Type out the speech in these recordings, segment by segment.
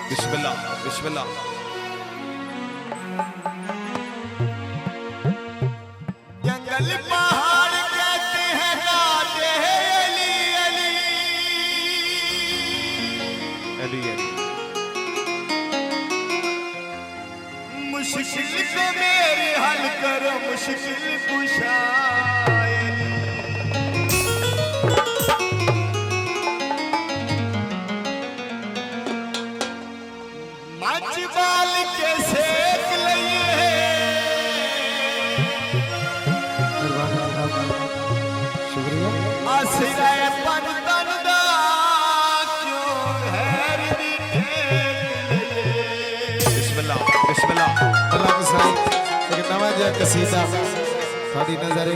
बिस्मिल्लाह बिस्मिल्लाह। जंगल पहाड़ कहते हैं नाते अली अली अली अली। मुश्किल को मेरे हल करो मुश्किल कुशा मचबाल के सेक लिए शुक्रिया। आसराय पर तंदा क्यों हैर दी बिस्मिल्लाह बिस्मिल्लाह। अल्लाह के साथ एक नवा जो कसीदा साड़ी नजर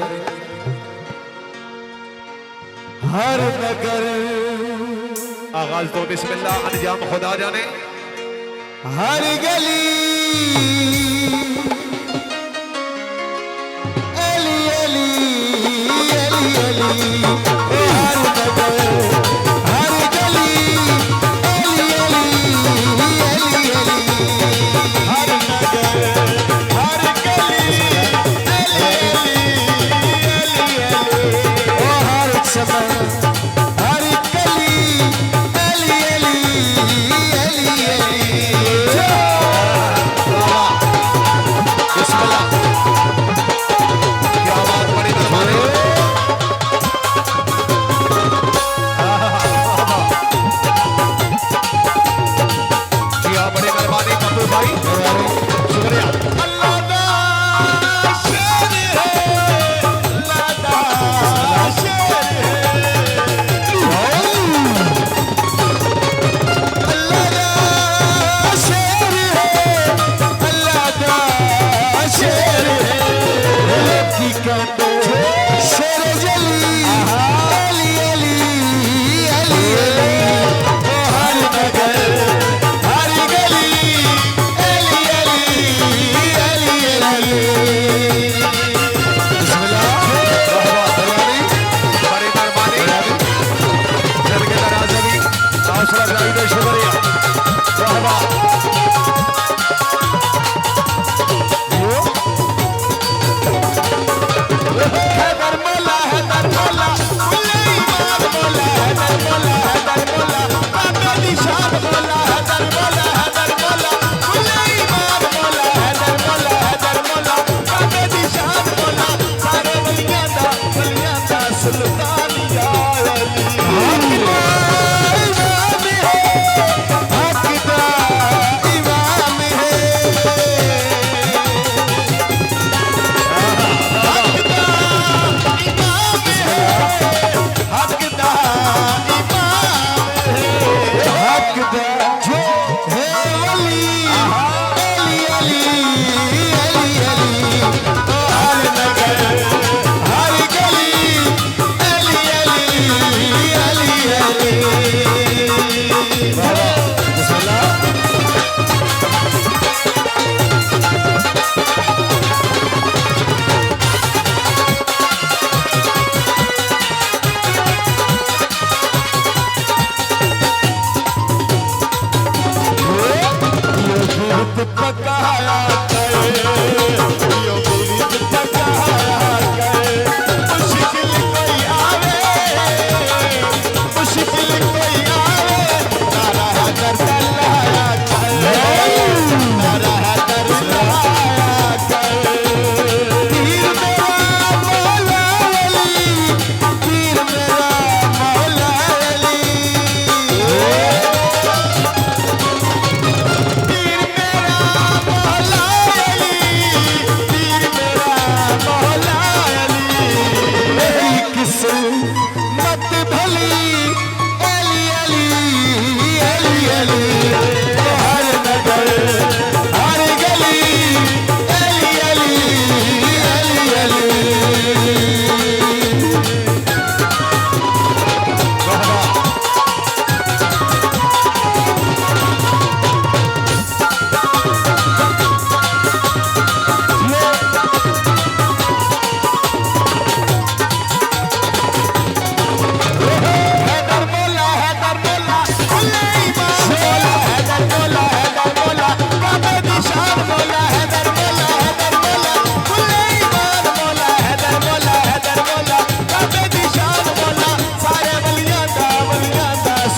हर नगर आगाज तो बिस्मिल्लाह, अंजाम खुदा जाने। हर गली अली अली अली अली हर नगर हर गली अली अली अली अली हर नगर हर गली अली अली अली ओ हर समय हर गली अली अली अली अली बिस्मिल्लाह। क्या बात, बड़ी मेहरबानी। क्या बड़ी मेहरबानी कपूर भाई, शुक्रिया। अल्लाह दा शेर है अल्लाह दा शेर है अल्लाह दा शेर है अल्लाह दा शेर है की कांडो शेर जली अली अली अली अली ओ हर नगर हर गली अली अली अली अली बिस्मिल्लाह बड़ी मेहरबानी। दिल के दराज़ी हौसला अफजाई दे, शुक्रिया। रहमा हैदर मौला खुले ईमान मौला हैदर मौला बाबे दी शान मौला हैदर मौला खुले ईमान मौला हैदर मौला बाबे दी शान मौला सारे वलियां दा सुल्तान या अली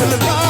सुल्तान